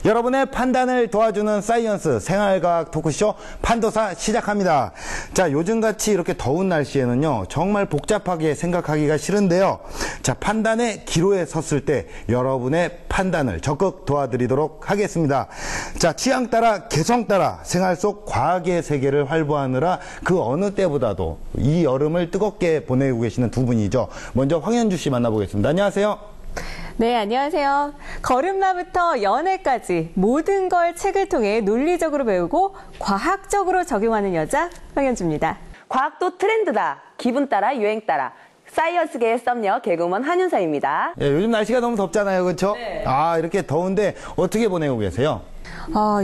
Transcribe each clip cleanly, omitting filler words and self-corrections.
여러분의 판단을 도와주는 사이언스 생활과학 토크쇼 판도사 시작합니다. 자, 요즘같이 이렇게 더운 날씨에는요, 정말 복잡하게 생각하기가 싫은데요. 자, 판단의 기로에 섰을 때 여러분의 판단을 적극 도와드리도록 하겠습니다. 자, 취향 따라 개성 따라 생활 속 과학의 세계를 활보하느라 그 어느 때보다도 이 여름을 뜨겁게 보내고 계시는 두 분이죠. 먼저 황현주 씨 만나보겠습니다. 안녕하세요. 네, 안녕하세요. 걸음마부터 연애까지 모든 걸 책을 통해 논리적으로 배우고 과학적으로 적용하는 여자 황현주입니다. 과학도 트렌드다. 기분 따라 유행 따라. 사이언스계의 썸녀 개그우먼 한윤서입니다. 예, 요즘 날씨가 너무 덥잖아요. 그렇죠? 네. 아, 이렇게 더운데 어떻게 보내고 계세요?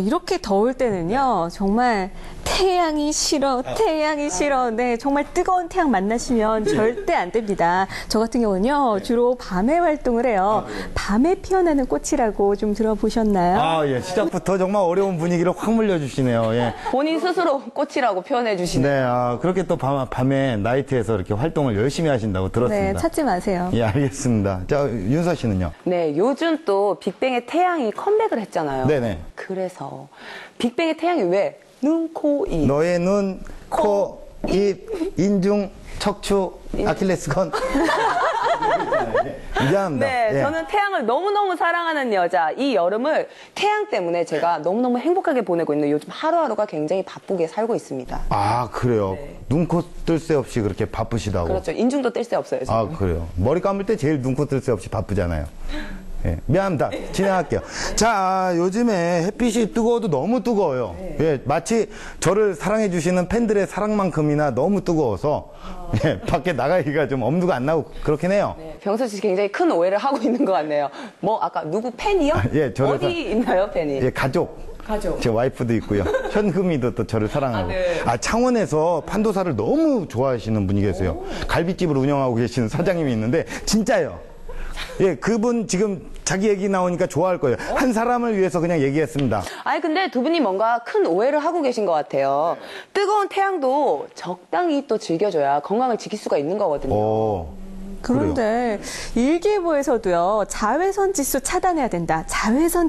이렇게 더울 때는요, 정말 태양이 싫어, 태양이 싫어. 네, 정말 뜨거운 태양 만나시면 절대 안 됩니다. 저 같은 경우는요, 주로 밤에 활동을 해요. 밤에 피어나는 꽃이라고 좀 들어보셨나요? 아, 예. 시작부터 정말 어려운 분위기를 확 물려주시네요. 예. 본인 스스로 꽃이라고 표현해 주시네요. 네, 그렇게 또 밤에 나이트에서 이렇게 활동을 열심히 하신다고 들었습니다. 네, 찾지 마세요. 예, 알겠습니다. 자, 윤서 씨는요? 네, 요즘 또 빅뱅의 태양이 컴백을 했잖아요. 네네. 그래서 빅뱅의 태양이 왜 눈, 코, 입. 너의 눈, 코, 입, 인중, 척추, 아킬레스건. 미안합니다. 네, 예. 저는 태양을 너무너무 사랑하는 여자. 이 여름을 태양 때문에 제가 너무너무 행복하게 보내고 있는 요즘 하루하루가 굉장히 바쁘게 살고 있습니다. 아, 그래요? 네. 눈, 코 뜰 새 없이 그렇게 바쁘시다고? 그렇죠. 인중도 뗄 새 없어요, 지금. 아, 그래요? 머리 감을 때 제일 눈, 코 뜰 새 없이 바쁘잖아요. 예, 미안합니다. 진행할게요. 자, 요즘에 햇빛이 뜨거워도 너무 뜨거워요. 예, 마치 저를 사랑해주시는 팬들의 사랑만큼이나 너무 뜨거워서, 예, 밖에 나가기가 좀 엄두가 안 나고 그렇긴 해요. 네, 병수 씨 굉장히 큰 오해를 하고 있는 것 같네요. 뭐, 아까 누구 팬이요? 예, 저를 어디 있나요, 팬이? 예, 가족. 가족. 제 와이프도 있고요. 현금이도 또 저를 사랑하고. 네. 창원에서 판도사를 너무 좋아하시는 분이 계세요. 갈비집을 운영하고 계시는 사장님이 있는데, 진짜요. 예, 그분 지금 자기 얘기 나오니까 좋아할 거예요. 한 사람을 위해서 그냥 얘기했습니다. 아니, 근데 두 분이 뭔가 큰 오해를 하고 계신 것 같아요. 뜨거운 태양도 적당히 또 즐겨줘야 건강을 지킬 수가 있는 거거든요. 그런데 일기예보에서도요, 자외선 지수 차단해야 된다. 자외선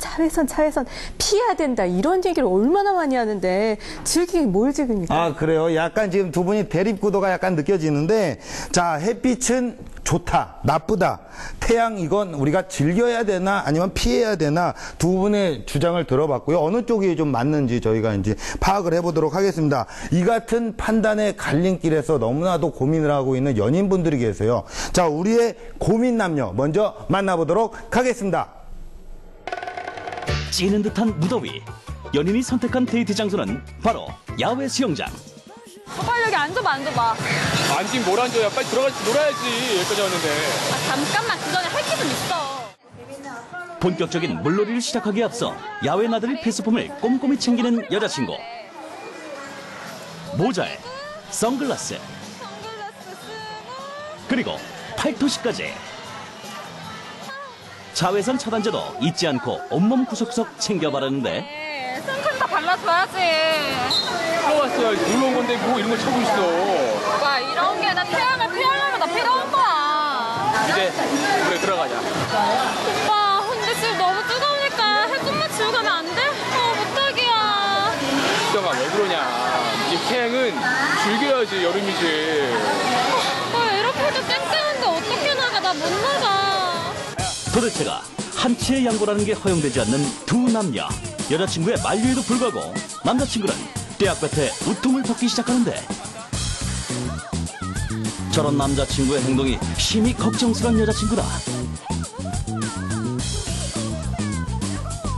피해야 된다. 이런 얘기를 얼마나 많이 하는데 즐기긴 뭘 즐깁니까? 아, 그래요? 약간 지금 두 분이 대립구도가 약간 느껴지는데, 자, 햇빛은 좋다, 나쁘다, 태양 이건 우리가 즐겨야 되나 아니면 피해야 되나 두 분의 주장을 들어봤고요. 어느 쪽이 좀 맞는지 저희가 이제 파악을 해보도록 하겠습니다. 이 같은 판단의 갈림길에서 너무나도 고민을 하고 있는 연인분들이 계세요. 자, 우리의 고민 남녀 먼저 만나보도록 하겠습니다. 찌는 듯한 무더위. 연인이 선택한 데이트 장소는 바로 야외 수영장. 빨리 여기 앉아봐. 앉긴 뭘 앉아야 빨리 들어가서 놀아야지. 여기까지 왔는데. 잠깐만, 그 전에 할 게 좀 있어. 본격적인 물놀이를 시작하기에 앞서 야외 나들이 필수품을 꼼꼼히 챙기는 여자친구. 모자에 선글라스, 그리고 팔토시까지. 자외선 차단제도 잊지 않고 온몸 구석구석 챙겨 바르는데, 선크림 다 발라줘야지. 들어왔어야지. 놀러 온 건데 뭐 이런 거 찾고 있어. 오빠, 이런 게 나 태양을 피하려면 나 필요한 거야. 이제 그래 들어가자. 오빠, 근데 지금 너무 뜨거우니까 해 좀만 지우고 가면 안 돼? 부탁이야. 진짜가 왜 그러냐. 이 태양은 즐겨야지. 여름이지. 오빠, 이렇게도 쨍쨍한데 어떻게 나가? 나 못 나가. 도대체가 한치의 양보라는 게 허용되지 않는 두 남녀. 여자친구의 만류에도 불구하고 남자친구는 떼약볕에 우통을 벗기 시작하는데, 저런 남자친구의 행동이 심히 걱정스러운 여자친구다.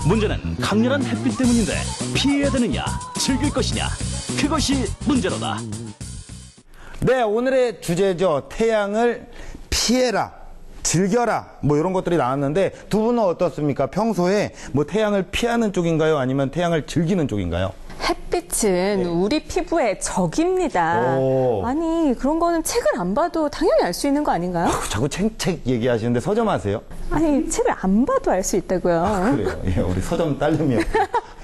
문제는 강렬한 햇빛 때문인데 피해야 되느냐 즐길 것이냐, 그것이 문제로다. 네, 오늘의 주제죠. 태양을 피해라, 즐겨라, 뭐 이런 것들이 나왔는데 두 분은 어떻습니까? 평소에 뭐 태양을 피하는 쪽인가요? 아니면 태양을 즐기는 쪽인가요? 햇빛은 우리 피부의 적입니다. 오. 아니, 그런 거는 책을 안 봐도 당연히 알 수 있는 거 아닌가요? 자꾸 책 얘기하시는데 서점하세요? 아니, 책을 안 봐도 알 수 있다고요. 그래요. 예, 우리 서점 딸내미요.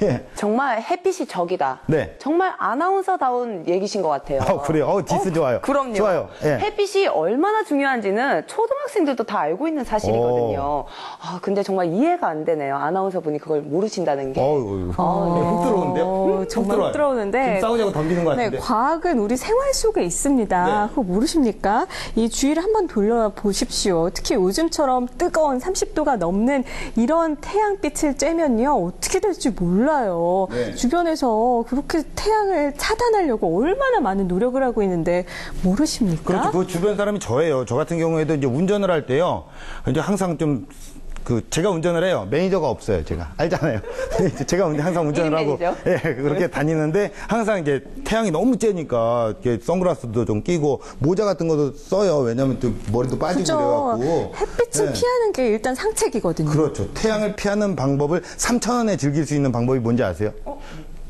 예. 정말 햇빛이 적이다. 네. 정말 아나운서다운 얘기신 것 같아요. 그래요. 디스 좋아요. 그럼요. 좋아요. 예. 햇빛이 얼마나 중요한지는 초등학생들도 다 알고 있는 사실이거든요. 근데 정말 이해가 안 되네요. 아나운서 분이 그걸 모르신다는 게. 훅 들어오는데요? 정말 훅 들어오는데. 지금 싸우자고 덤비는 것 같은데. 네, 과학은 우리 생활 속에 있습니다. 네. 그거 모르십니까? 이 주위를 한번 돌려보십시오. 특히 요즘처럼 뜨거운 30도가 넘는 이런 태양빛을 쬐면요. 어떻게 될지 몰라요. 네. 주변에서 그렇게 태양을 차단하려고 얼마나 많은 노력을 하고 있는데 모르십니까? 그렇죠. 그 주변 사람이 저예요. 저 같은 경우에도 이제 운전을 할 때요. 이제 항상 좀 제가 운전을 해요. 매니저가 없어요, 제가. 알잖아요. 제가 항상 운전을 하고, 예, 그렇게 다니는데, 항상 이제 태양이 너무 쬐니까, 이렇게 선글라스도 좀 끼고, 모자 같은 것도 써요. 왜냐면 또 머리도 빠지고 그래갖고. 햇빛을 피하는 게 일단 상책이거든요. 그렇죠. 태양을 피하는 방법을 3,000원에 즐길 수 있는 방법이 뭔지 아세요?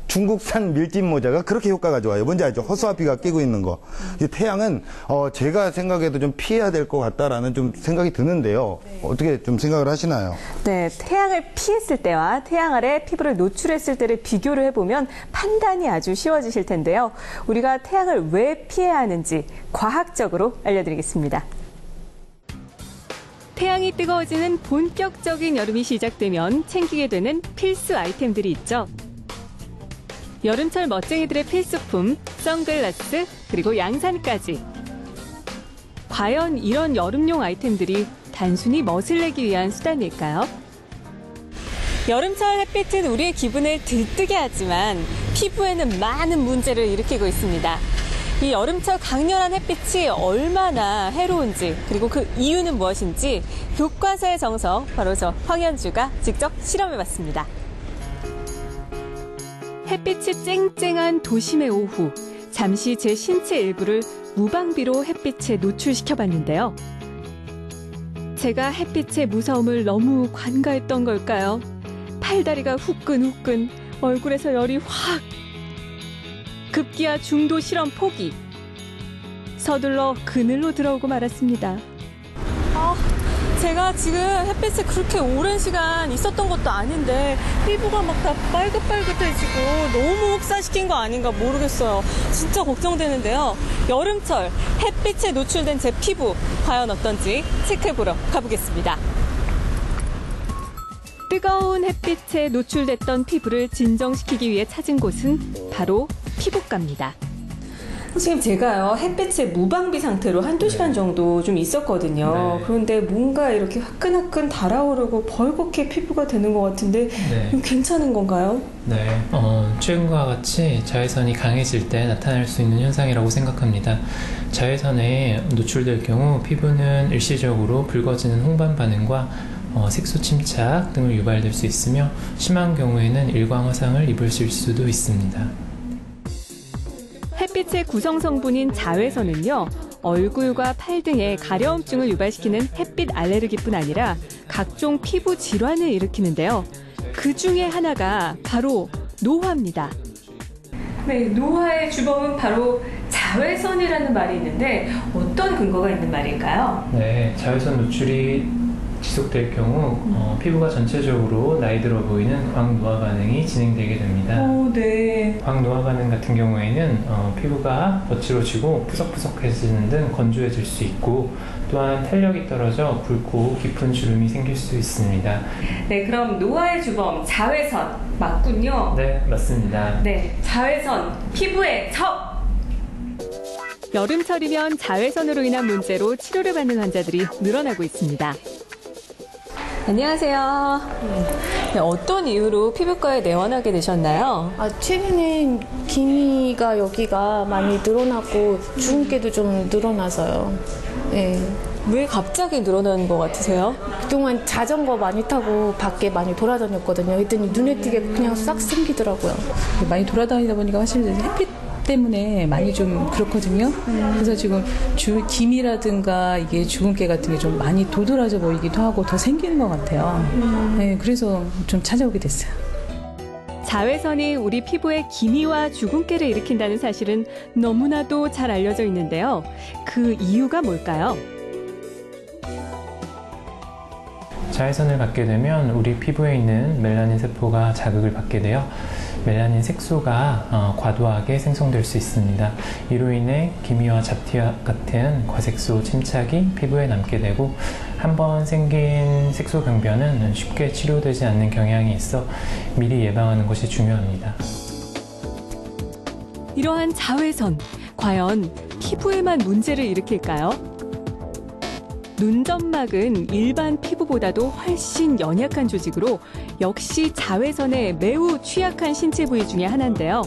중국산 밀짚 모자가 그렇게 효과가 좋아요. 뭔지 알죠? 허수아비가 끼고 있는 거. 태양은 제가 생각해도 좀 피해야 될 것 같다라는 좀 생각이 드는데요. 네. 어떻게 좀 생각을 하시나요? 네, 태양을 피했을 때와 태양 아래 피부를 노출했을 때를 비교를 해보면 판단이 아주 쉬워지실 텐데요. 우리가 태양을 왜 피해야 하는지 과학적으로 알려드리겠습니다. 태양이 뜨거워지는 본격적인 여름이 시작되면 챙기게 되는 필수 아이템들이 있죠. 여름철 멋쟁이들의 필수품, 선글라스, 그리고 양산까지. 과연 이런 여름용 아이템들이 단순히 멋을 내기 위한 수단일까요? 여름철 햇빛은 우리의 기분을 들뜨게 하지만 피부에는 많은 문제를 일으키고 있습니다. 이 여름철 강렬한 햇빛이 얼마나 해로운지, 그리고 그 이유는 무엇인지 교과서의 정석, 바로 저 황현주가 직접 실험해봤습니다. 햇빛이 쨍쨍한 도심의 오후, 잠시 제 신체 일부를 무방비로 햇빛에 노출시켜봤는데요. 제가 햇빛의 무서움을 너무 관가했던 걸까요? 팔다리가 후끈후끈, 얼굴에서 열이 확. 급기야 중도 실험 포기. 서둘러 그늘로 들어오고 말았습니다. 제가 지금 햇빛에 그렇게 오랜 시간 있었던 것도 아닌데 피부가 막 다 빨긋빨긋해지고 너무 흑사시킨 거 아닌가 모르겠어요. 진짜 걱정되는데요. 여름철 햇빛에 노출된 제 피부 과연 어떤지 체크해보러 가보겠습니다. 뜨거운 햇빛에 노출됐던 피부를 진정시키기 위해 찾은 곳은 바로 피부과입니다. 지금 제가요, 햇빛에 무방비 상태로 한두 시간 정도 좀 있었거든요. 네. 그런데 뭔가 이렇게 화끈화끈 달아오르고 벌겋게 피부가 되는 것 같은데, 네. 괜찮은 건가요? 네, 최근과 같이 자외선이 강해질 때 나타날 수 있는 현상이라고 생각합니다. 자외선에 노출될 경우 피부는 일시적으로 붉어지는 홍반 반응과 색소 침착 등을 유발될 수 있으며 심한 경우에는 일광 화상을 입으실 수도 있습니다. 햇빛의 구성 성분인 자외선은요, 얼굴과 팔 등에 가려움증을 유발시키는 햇빛 알레르기뿐 아니라 각종 피부 질환을 일으키는데요. 그 중에 하나가 바로 노화입니다. 네, 노화의 주범은 바로 자외선이라는 말이 있는데 어떤 근거가 있는 말일까요? 네, 자외선 노출이 지속될 경우 피부가 전체적으로 나이 들어 보이는 광노화 반응이 진행되게 됩니다. 네. 광노화 반응 같은 경우에는 피부가 거칠어지고 푸석푸석해지는 등 건조해질 수 있고 또한 탄력이 떨어져 굵고 깊은 주름이 생길 수 있습니다. 네, 그럼 노화의 주범 자외선 맞군요. 네, 맞습니다. 네, 자외선 피부의 적! 여름철이면 자외선으로 인한 문제로 치료를 받는 환자들이 늘어나고 있습니다. 안녕하세요. 네, 어떤 이유로 피부과에 내원하게 되셨나요? 최근에 기미가 여기가 많이 늘어나고 주근깨도 좀 늘어나서요. 네. 왜 갑자기 늘어나는 것 같으세요? 그동안 자전거 많이 타고 밖에 많이 돌아다녔거든요. 그랬더니 눈에 띄게 그냥 싹 생기더라고요. 많이 돌아다니다 보니까 사실 햇빛 때문에 많이 좀 그렇거든요. 그래서 지금 기미라든가 이게 주근깨 같은 게 좀 많이 도드라져 보이기도 하고 더 생기는 것 같아요. 네, 그래서 좀 찾아오게 됐어요. 자외선이 우리 피부에 기미와 주근깨를 일으킨다는 사실은 너무나도 잘 알려져 있는데요. 그 이유가 뭘까요? 자외선을 받게 되면 우리 피부에 있는 멜라닌 세포가 자극을 받게 되어 멜라닌 색소가 과도하게 생성될 수 있습니다. 이로 인해 기미와 잡티와 같은 과색소 침착이 피부에 남게 되고 한번 생긴 색소 병변은 쉽게 치료되지 않는 경향이 있어 미리 예방하는 것이 중요합니다. 이러한 자외선, 과연 피부에만 문제를 일으킬까요? 눈점막은 일반 피부보다도 훨씬 연약한 조직으로 역시 자외선에 매우 취약한 신체 부위 중에 하나인데요.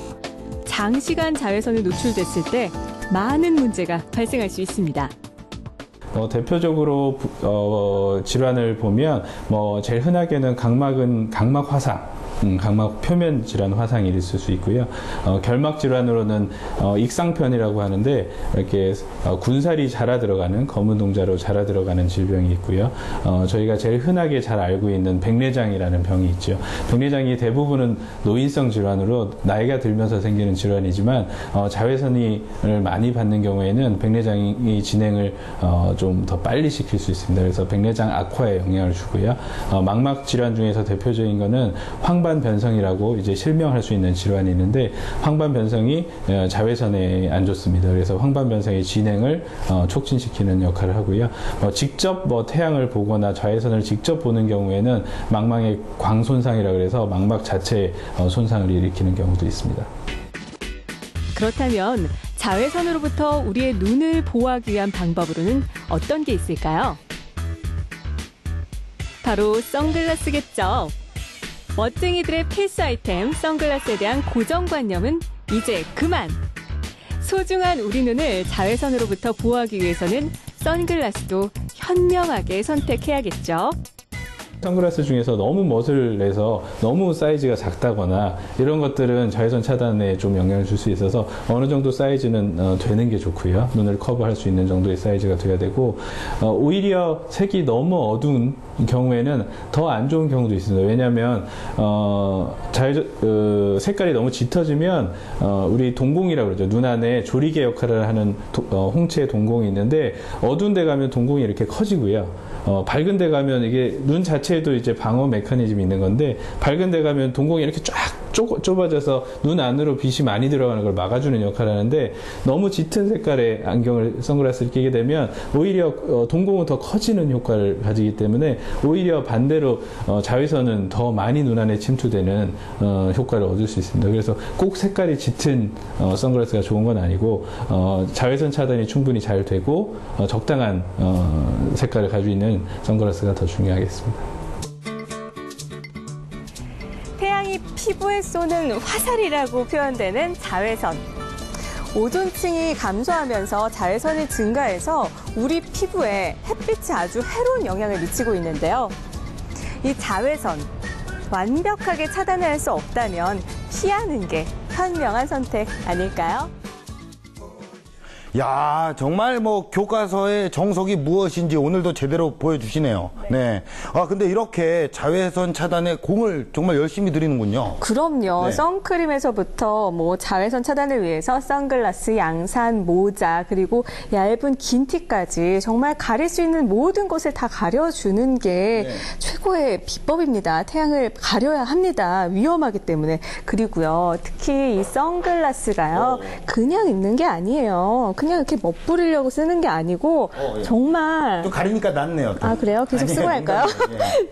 장시간 자외선에 노출됐을 때 많은 문제가 발생할 수 있습니다. 대표적으로 질환을 보면 제일 흔하게는 각막은 각막 화상, 각막 표면 질환 화상이 있을 수 있고요. 결막 질환으로는 익상편이라고 하는데 이렇게 군살이 자라 들어가는 검은 동자로 자라 들어가는 질병이 있고요. 저희가 제일 흔하게 잘 알고 있는 백내장이라는 병이 있죠. 백내장이 대부분은 노인성 질환으로 나이가 들면서 생기는 질환이지만 자외선을 많이 받는 경우에는 백내장이 진행을 좀 더 빨리 시킬 수 있습니다. 그래서 백내장 악화에 영향을 주고요. 망막 질환 중에서 대표적인 거는 황반변성이라고 이제 실명할 수 있는 질환이 있는데 황반변성이 자외선에 안 좋습니다. 그래서 황반변성의 진행을 촉진시키는 역할을 하고요. 직접 태양을 보거나 자외선을 직접 보는 경우에는 망막의 광손상이라고 해서 망막 자체에 손상을 일으키는 경우도 있습니다. 그렇다면 자외선으로부터 우리의 눈을 보호하기 위한 방법으로는 어떤 게 있을까요? 바로 선글라스겠죠. 멋쟁이들의 필수 아이템 선글라스에 대한 고정관념은 이제 그만! 소중한 우리 눈을 자외선으로부터 보호하기 위해서는 선글라스도 현명하게 선택해야겠죠. 선글라스 중에서 너무 멋을 내서 너무 사이즈가 작다거나 이런 것들은 자외선 차단에 좀 영향을 줄 수 있어서 어느 정도 사이즈는 되는 게 좋고요. 눈을 커버할 수 있는 정도의 사이즈가 돼야 되고 오히려 색이 너무 어두운 경우에는 더 안 좋은 경우도 있습니다. 왜냐하면 색깔이 너무 짙어지면 우리 동공이라고 그러죠. 눈 안에 조리개 역할을 하는 홍채 동공이 있는데 어두운 데 가면 동공이 이렇게 커지고요. 밝은 데 가면 이게 눈 자체에도 이제 방어 메커니즘이 있는 건데 밝은 데 가면 동공이 이렇게 쫙 좁아져서 눈 안으로 빛이 많이 들어가는 걸 막아주는 역할을 하는데 너무 짙은 색깔의 선글라스를 끼게 되면 오히려 동공은 더 커지는 효과를 가지기 때문에 오히려 반대로 자외선은 더 많이 눈 안에 침투되는 효과를 얻을 수 있습니다. 그래서 꼭 색깔이 짙은 선글라스가 좋은 건 아니고 자외선 차단이 충분히 잘 되고 적당한 색깔을 가지고 있는 선글라스가 더 중요하겠습니다. 태양이 피부에 쏘는 화살이라고 표현되는 자외선. 오존층이 감소하면서 자외선이 증가해서 우리 피부에 햇빛이 아주 해로운 영향을 미치고 있는데요. 이 자외선 완벽하게 차단할 수 없다면 피하는 게 현명한 선택 아닐까요? 야, 정말 교과서의 정석이 무엇인지 오늘도 제대로 보여주시네요. 네. 근데 이렇게 자외선 차단에 공을 정말 열심히 들이는군요. 그럼요. 네. 선크림에서부터 자외선 차단을 위해서 선글라스, 양산, 모자, 그리고 얇은 긴 티까지 정말 가릴 수 있는 모든 것을 다 가려주는 게 최고의 비법입니다. 태양을 가려야 합니다. 위험하기 때문에. 그리고요, 특히 이 선글라스가요, 그냥 있는 게 아니에요. 그냥 이렇게 멋부리려고 쓰는 게 아니고 정말 좀 가리니까 낫네요. 또. 아, 그래요? 계속 쓰고 할까요?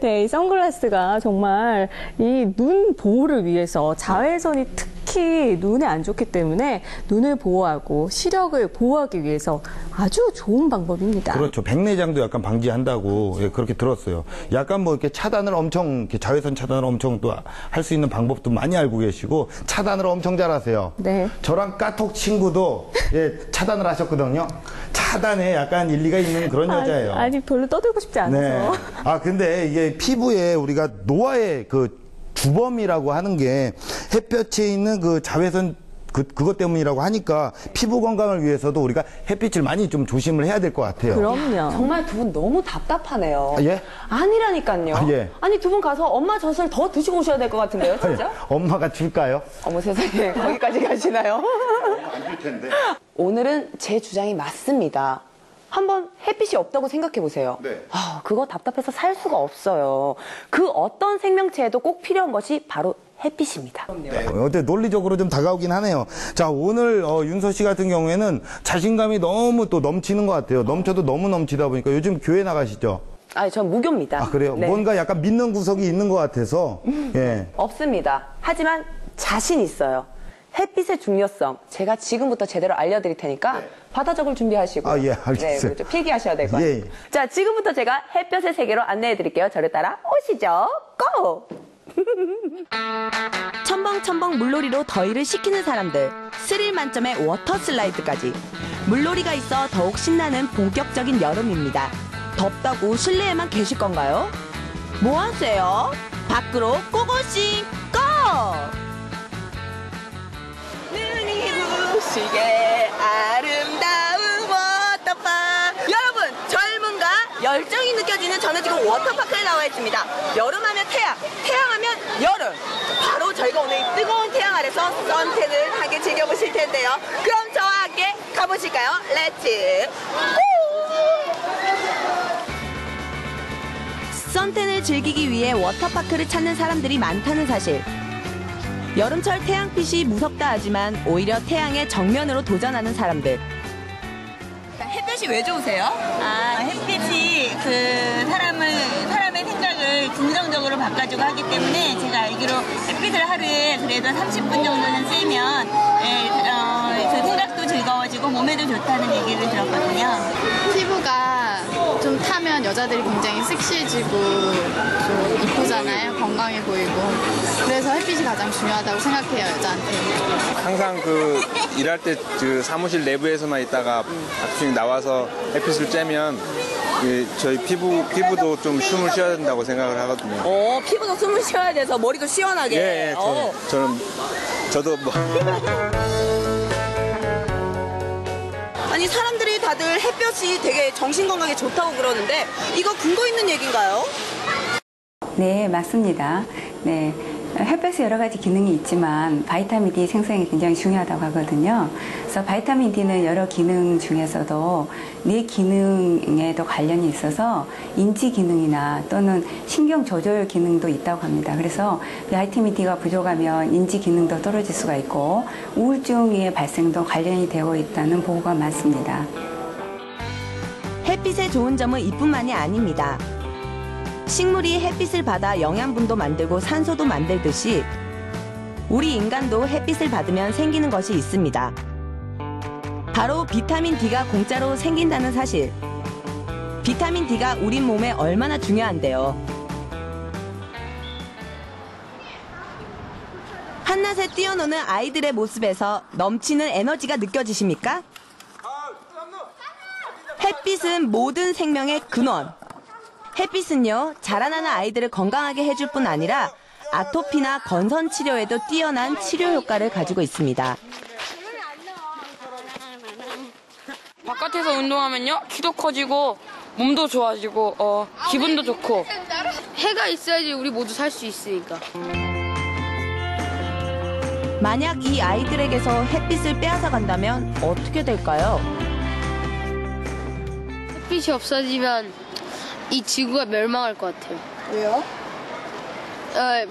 네, 이 선글라스가 정말 이 눈 보호를 위해서 자외선이 특히 눈에 안 좋기 때문에 눈을 보호하고 시력을 보호하기 위해서 아주 좋은 방법입니다. 그렇죠. 백내장도 약간 방지한다고 그렇게 들었어요. 약간 이렇게 차단을 엄청 자외선 차단을 엄청 또 할 수 있는 방법도 많이 알고 계시고 차단을 엄청 잘하세요. 네. 저랑 까톡 친구도 차단을 하셨거든요. 차단에 약간 일리가 있는 그런 여자예요. 아니 별로 떠들고 싶지 않아서. 네. 근데 이게 피부에 우리가 노화의 주범이라고 하는 게 햇볕에 있는 자외선 그것 때문이라고 하니까 피부 건강을 위해서도 우리가 햇빛을 많이 좀 조심을 해야 될 것 같아요. 그럼요. 정말 두 분 너무 답답하네요. 예? 아니라니까요. 예. 아니 두 분 가서 엄마 젖을 더 드시고 오셔야 될 것 같은데요, 진짜? 엄마가 줄까요? 어머 세상에 거기까지 가시나요? 안 줄 텐데. 오늘은 제 주장이 맞습니다. 한번 햇빛이 없다고 생각해 보세요. 그거 답답해서 살 수가 없어요. 그 어떤 생명체에도 꼭 필요한 것이 바로 햇빛입니다. 어때 논리적으로 좀 다가오긴 하네요. 자, 오늘 윤서 씨 같은 경우에는 자신감이 너무 또 넘치는 것 같아요. 넘쳐도 너무 넘치다 보니까 요즘 교회 나가시죠? 전 무교입니다. 아, 그래요? 네. 뭔가 약간 믿는 구석이 있는 것 같아서. 예. 없습니다. 하지만 자신 있어요. 햇빛의 중요성 제가 지금부터 제대로 알려드릴 테니까 받아 적을 준비하시고. 아, 예, 알겠어요. 네, 그렇죠. 필기하셔야 될 거예요. 예. 자, 지금부터 제가 햇볕의 세계로 안내해 드릴게요. 저를 따라 오시죠. 고! 첨벙첨벙 물놀이로 더위를 식히는 사람들, 스릴 만점의 워터 슬라이드까지. 물놀이가 있어 더욱 신나는 본격적인 여름입니다. 덥다고 실내에만 계실 건가요? 뭐 하세요? 밖으로 고고싱 고! 눈이 부시게 아름다운 워터파크. 여러분, 젊음과 열정이 느껴지는 저는 지금 워터파크에 나와 있습니다. 여름하면 태양, 태양하면 여름. 바로 저희가 오늘 이 뜨거운 태양 아래서 선탠을 하게 즐겨보실 텐데요. 그럼 저와 함께 가보실까요? 렛츠! 선탠을 즐기기 위해 워터파크를 찾는 사람들이 많다는 사실. 여름철 태양빛이 무섭다 하지만 오히려 태양의 정면으로 도전하는 사람들. 햇볕이 왜 좋으세요? 햇빛이 사람의 생각을 긍정적으로 바꿔주고 하기 때문에 제가 알기로 햇빛을 하루에 그래도 30분 정도는 쐬면 그 생각도 즐거워지고 몸에도 좋다는 얘기를 들었거든요. 피부가 좀 타면 여자들이 굉장히 섹시해지고 좀 이쁘잖아요. 건강해 보이고. 그래서 햇빛이 가장 중요하다고 생각해요, 여자한테. 항상 일할 때 사무실 내부에서만 있다가 아침에 나와서 햇빛을 쬐면 저희 피부도 좀 숨을 쉬어야 된다고 생각을 하거든요. 피부도 숨을 쉬어야 돼서 머리도 시원하게. 예, 저도 뭐. 아니, 사람들이 다들 햇볕이 되게 정신 건강에 좋다고 그러는데 이거 근거 있는 얘기인가요? 네, 맞습니다. 네. 햇볕에 여러 가지 기능이 있지만 바이타민 D 생성이 굉장히 중요하다고 하거든요. 그래서 바이타민 D는 여러 기능 중에서도 뇌 기능에도 관련이 있어서 인지 기능이나 또는 신경 조절 기능도 있다고 합니다. 그래서 바이타민 D가 부족하면 인지 기능도 떨어질 수가 있고 우울증의 발생도 관련이 되어 있다는 보고가 많습니다. 햇빛의 좋은 점은 이뿐만이 아닙니다. 식물이 햇빛을 받아 영양분도 만들고 산소도 만들듯이 우리 인간도 햇빛을 받으면 생기는 것이 있습니다. 바로 비타민 D가 공짜로 생긴다는 사실. 비타민 D가 우리 몸에 얼마나 중요한데요. 한낮에 뛰어노는 아이들의 모습에서 넘치는 에너지가 느껴지십니까? 햇빛은 모든 생명의 근원. 햇빛은요, 자라나는 아이들을 건강하게 해줄 뿐 아니라 아토피나 건선 치료에도 뛰어난 치료 효과를 가지고 있습니다. 바깥에서 운동하면요, 키도 커지고 몸도 좋아지고 기분도 좋고 해가 있어야지 우리 모두 살 수 있으니까. 만약 이 아이들에게서 햇빛을 빼앗아 간다면 어떻게 될까요? 햇빛이 없어지면 이 지구가 멸망할 것 같아요. 왜요?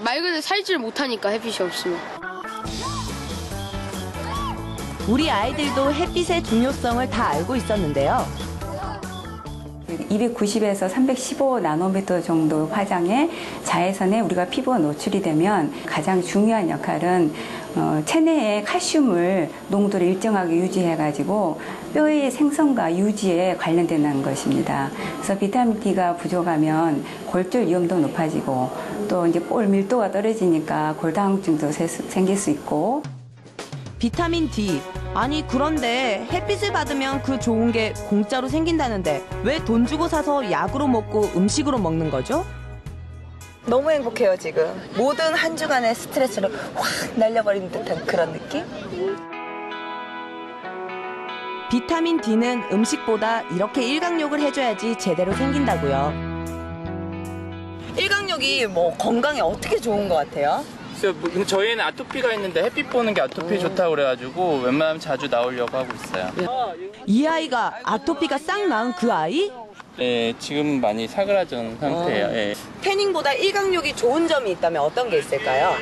말 그대로 살지를 못하니까 햇빛이 없으면. 우리 아이들도 햇빛의 중요성을 다 알고 있었는데요. 290에서 315 나노미터 정도 화장의 자외선에 우리가 피부가 노출이 되면 가장 중요한 역할은 체내의 칼슘을 농도를 일정하게 유지해가지고 뼈의 생성과 유지에 관련된다는 것입니다. 그래서 비타민 D가 부족하면 골절 위험도 높아지고 또 이제 볼 밀도가 떨어지니까 골다공증도 생길 수 있고. 비타민 D. 아니, 그런데 햇빛을 받으면 그 좋은 게 공짜로 생긴다는데 왜 돈 주고 사서 약으로 먹고 음식으로 먹는 거죠? 너무 행복해요, 지금. 모든 한 주간의 스트레스를 확 날려버리는 듯한 그런 느낌? 비타민 D는 음식보다 이렇게 일광욕을 해줘야지 제대로 생긴다고요. 일광욕이 건강에 어떻게 좋은 것 같아요? 근데 저희는 아토피가 있는데 햇빛 보는 게 아토피 좋다고 그래가지고 웬만하면 자주 나오려고 하고 있어요. 이 아이가 아토피가 싹 나은 그 아이? 네, 지금 많이 사그라진 상태예요. 예. 태닝보다 일광욕이 좋은 점이 있다면 어떤 게 있을까요?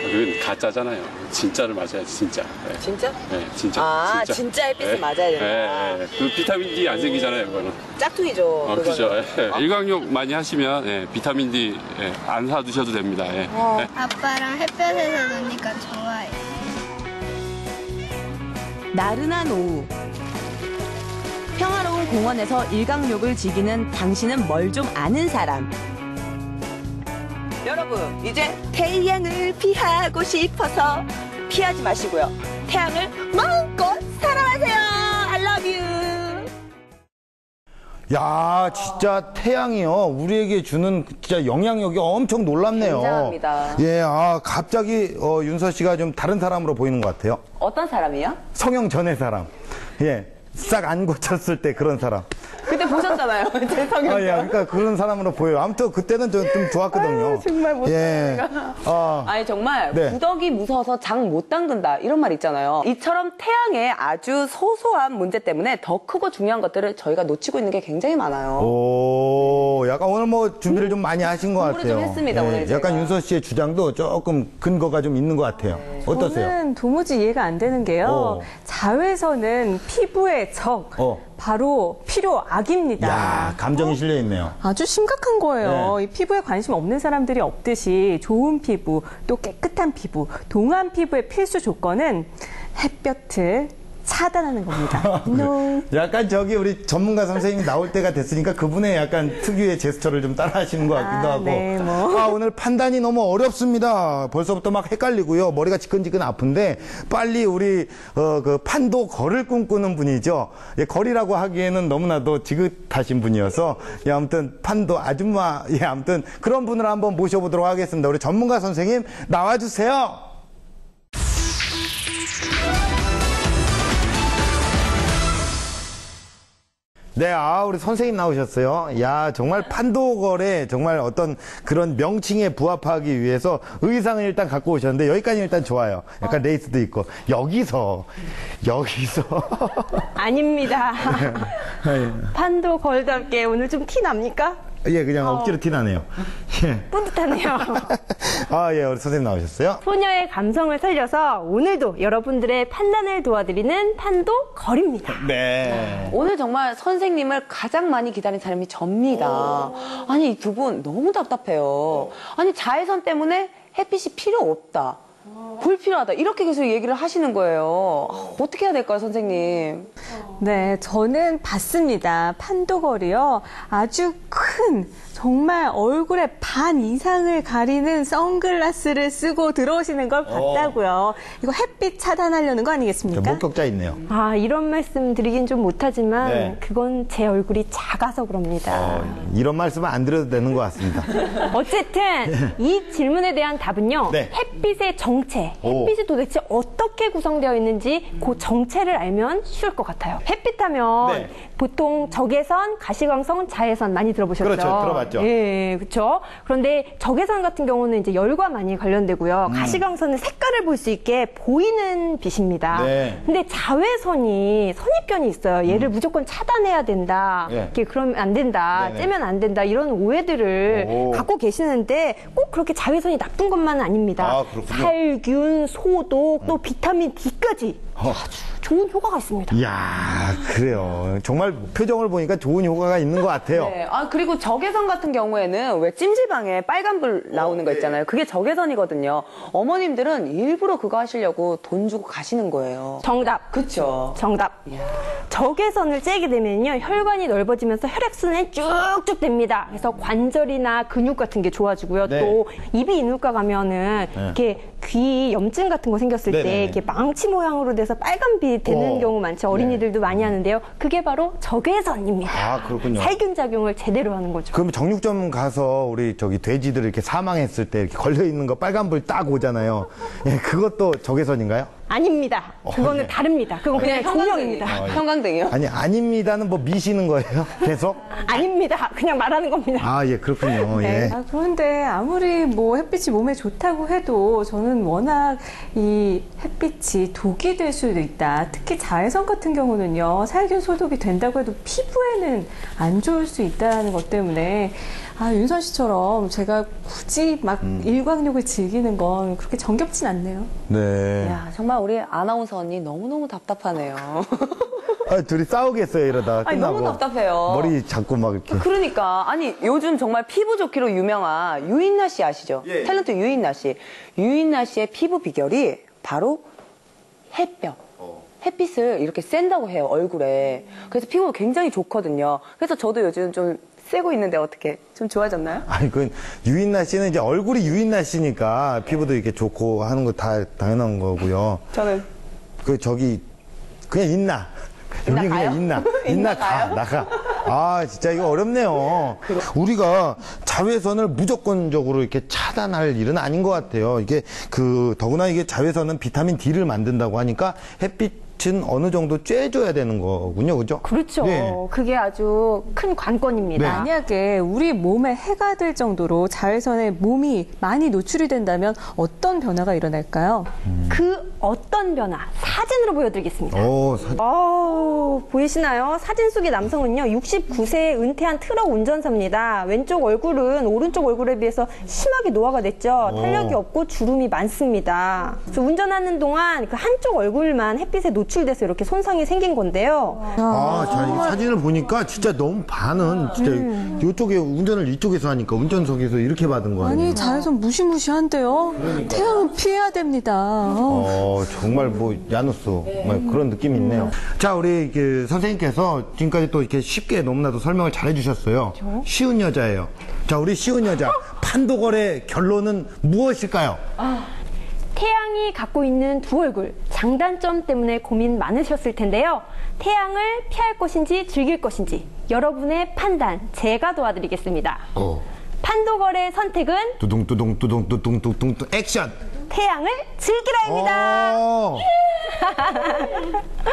그건 가짜잖아요. 진짜를 맞아야지, 진짜. 네. 진짜? 네, 진짜. 아, 진짜 햇빛을 네. 맞아야 된다. 네, 네. 그 비타민 D 안 생기잖아요, 그거는. 짝퉁이죠. 그죠. 네. 일광욕 많이 하시면 네, 비타민 D 안 사드셔도 됩니다. 네. 네. 아빠랑 햇볕에서 노니까 좋아요. 나른한 오후. 평화로운 공원에서 일광욕을 즐기는 당신은 뭘 좀 아는 사람. 여러분, 이제 태양을 피하고 싶어서 피하지 마시고요. 태양을 마음껏 사랑하세요. I love you. 야, 진짜 태양이요. 우리에게 주는 진짜 영향력이 엄청 놀랍네요. 굉장합니다. 예, 갑자기 윤서 씨가 좀 다른 사람으로 보이는 것 같아요. 어떤 사람이요? 성형 전의 사람. 예, 싹 안 고쳤을 때 그런 사람. 그때 보셨잖아요. 제 성형. 예, 그러니까 그런 사람으로 보여요. 아무튼 그때는 좀 좋았거든요. 아유, 정말 못해. 예. 아니 정말 네. 구더기 무서워서 장 못 담근다 이런 말 있잖아요. 이처럼 태양의 아주 소소한 문제 때문에 더 크고 중요한 것들을 저희가 놓치고 있는 게 굉장히 많아요. 오, 약간 오늘 뭐 준비를 좀 많이 하신 것 공부를 같아요. 좀 했습니다, 오늘 제가. 약간 윤서 씨의 주장도 조금 근거가 좀 있는 것 같아요. 어떠세요? 저는 도무지 이해가 안 되는 게요. 자외선은 피부의 적, 바로 필요 악입니다. 야, 감정이 실려 있네요. 아주 심각한 거예요. 이 피부에 관심 없는 사람들이 없듯이 좋은 피부, 또 깨끗한 피부, 동안 피부의 필수 조건은 햇볕을 차단하는 겁니다. No. 약간 저기 우리 전문가 선생님이 나올 때가 됐으니까 그분의 약간 특유의 제스처를 좀 따라 하시는 것 같기도 하고. 네, 뭐. 오늘 판단이 너무 어렵습니다. 벌써부터 막 헷갈리고요. 머리가 지끈지끈 아픈데 빨리 우리 그 판도 거를 꿈꾸는 분이죠. 예, 거리라고 하기에는 너무나도 지긋하신 분이어서 예, 아무튼 판도 아줌마 예, 아무튼 그런 분을 한번 모셔보도록 하겠습니다. 우리 전문가 선생님 나와주세요. 네, 우리 선생님 나오셨어요. 야, 정말 판도걸의 정말 어떤 그런 명칭에 부합하기 위해서 의상을 일단 갖고 오셨는데 여기까지 일단 좋아요. 약간 레이스도 있고. 여기서. 아닙니다. 판도 걸답게 오늘 좀 티 납니까? 예, 그냥 억지로 티나네요. 예. 뿌듯하네요. 예, 우리 선생님 나오셨어요. 소녀의 감성을 살려서 오늘도 여러분들의 판단을 도와드리는 판도 걸입니다. 네. 오늘 정말 선생님을 가장 많이 기다린 사람이 접니다. 아니, 이 두 분 너무 답답해요. 아니, 자외선 때문에 햇빛이 필요 없다. 불필요하다. 이렇게 계속 얘기를 하시는 거예요. 어떻게 해야 될까요, 선생님? 네, 저는 봤습니다. 판도걸이요. 아주 큰, 정말 얼굴의 반 이상을 가리는 선글라스를 쓰고 들어오시는 걸 봤다고요. 이거 햇빛 차단하려는 거 아니겠습니까? 목격자 있네요. 이런 말씀 드리긴 좀 못하지만 네. 그건 제 얼굴이 작아서 그럽니다. 이런 말씀은 안 드려도 되는 것 같습니다. 어쨌든 이 질문에 대한 답은요. 네. 햇빛의 정체, 햇빛이 도대체 어떻게 구성되어 있는지 그 정체를 알면 쉬울 것 같아요. 햇빛 하면 보통 적외선, 가시광선, 자외선 많이 들어보셨죠? 그렇죠. 들어봤죠. 예, 그렇죠. 그런데 적외선 같은 경우는 이제 열과 많이 관련되고요. 가시광선은 색깔을 볼 수 있게 보이는 빛입니다. 네. 근데 자외선이 선입견이 있어요. 얘를 무조건 차단해야 된다. 이렇게 그러면 안 된다. 네네. 째면 안 된다. 이런 오해들을 갖고 계시는데 꼭 그렇게 자외선이 나쁜 것만은 아닙니다. 그렇군요. 살균, 소독, 또 비타민 D까지 아주 좋은 효과가 있습니다. 이야, 그래요. 정말 표정을 보니까 좋은 효과가 있는 것 같아요. 네. 그리고 적외선 같은 경우에는 왜 찜질방에 빨간불 나오는 거 있잖아요. 그게 적외선이거든요. 어머님들은 일부러 그거 하시려고 돈 주고 가시는 거예요. 정답. 그쵸. 정답. 적외선을 쬐게 되면요. 혈관이 넓어지면서 혈액순환이 쭉쭉 됩니다. 그래서 관절이나 근육 같은 게 좋아지고요. 네. 또 입이 이누가 가면은 이렇게 귀 염증 같은 거 생겼을 네네네. 때 이렇게 망치 모양으로 돼서 빨간빛 되는 경우 많죠. 어린이들도 많이 하는데요. 그게 바로 적외선입니다. 그렇군요. 살균 작용을 제대로 하는 거죠. 그럼 정육점 가서 우리 저기 돼지들 이렇게 사망했을 때 이렇게 걸려 있는 거 빨간불 딱 오잖아요. 예, 그것도 적외선인가요? 아닙니다. 그거는 예. 다릅니다. 그건 그냥 중력입니다. 형광등이요? 아니, 아닙니다는 뭐 미시는 거예요? 계속? 아닙니다. 그냥 말하는 겁니다. 아, 예, 그렇군요. 네. 예. 아, 그런데 아무리 뭐 햇빛이 몸에 좋다고 해도 저는 워낙 이 햇빛이 독이 될 수도 있다. 특히 자외선 같은 경우는요, 살균 소독이 된다고 해도 피부에는 안 좋을 수 있다는 것 때문에 아, 윤선 씨처럼 제가 굳이 막 일광욕을 즐기는 건 그렇게 정겹진 않네요. 네. 야, 정말 우리 아나운서 언니 너무너무 답답하네요. 아, 둘이 싸우겠어요, 이러다. 아니, 끝나고. 너무 답답해요. 머리 잡고 막 이렇게. 그러니까 아니 요즘 정말 피부 좋기로 유명한 유인나 씨 아시죠? 예. 탤런트 유인나 씨. 유인나 씨의 피부 비결이 바로 햇볕. 햇빛을 이렇게 쐰다고 해요, 얼굴에. 그래서 피부가 굉장히 좋거든요. 그래서 저도 요즘 좀 쐬고 있는데 어떻게 좀 좋아졌나요? 아니, 그 유인나 씨는 이제 얼굴이 유인나 씨니까 피부도 이렇게 좋고 하는 거 다 당연한 거고요. 저는 그냥 있나. 여기 그냥 있나. 있나 가, 나가. 아, 진짜 이거 어렵네요. 우리가 자외선을 무조건적으로 이렇게 차단할 일은 아닌 것 같아요. 이게 더구나 이게 자외선은 비타민 D를 만든다고 하니까 햇빛은 어느 정도 쬐줘야 되는 거군요. 그죠? 그렇죠. 네. 그게 아주 큰 관건입니다. 네. 만약에 우리 몸에 해가 될 정도로 자외선에 몸이 많이 노출이 된다면 어떤 변화가 일어날까요? 그 어떤 변화 사진으로 보여드리겠습니다. 보이시나요? 사진 속의 남성은요 69세에 은퇴한 트럭 운전사입니다. 왼쪽 얼굴은 오른쪽 얼굴에 비해서 심하게 노화가 됐죠. 탄력이 없고 주름이 많습니다. 그래서 운전하는 동안 그 한쪽 얼굴만 햇빛에 노출돼서 이렇게 손상이 생긴 건데요. 자, 이 사진을 보니까 진짜 너무 반은 진짜 이쪽에 운전을 이쪽에서 하니까 운전석에서 이렇게 받은 거 아니에요? 아니, 자외선 무시무시한데요. 태양은 피해야 됩니다. 정말 뭐 야누스 정말 그런 느낌이 있네요. 자, 우리 선생님께서 지금까지 또 이렇게 쉽게 너무나도 설명을 잘 해주셨어요. 쉬운 여자예요. 자, 우리 쉬운 여자 판도걸의 결론은 무엇일까요? 태양이 갖고 있는 두 얼굴, 장단점 때문에 고민 많으셨을 텐데요. 태양을 피할 것인지 즐길 것인지 여러분의 판단 제가 도와드리겠습니다. 판도걸의 선택은 뚜둥뚜둥뚜둥뚜둥뚜둥 액션! 태양을 즐기라입니다.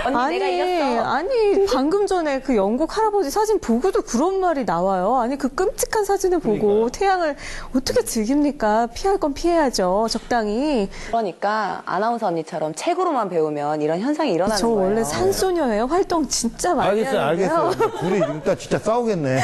언니 내가 이겼어. 아니 방금 전에 그 영국 할아버지 사진 보고도 그런 말이 나와요. 아니 그 끔찍한 사진을 보고 태양을 어떻게 즐깁니까? 피할 건 피해야죠. 적당히. 그러니까 아나운서 언니처럼 책으로만 배우면 이런 현상이 일어나는 저 거예요. 원래 산소녀예요. 활동 진짜 많이 하는데요. 알겠어요. 둘이 일단 진짜 싸우겠네.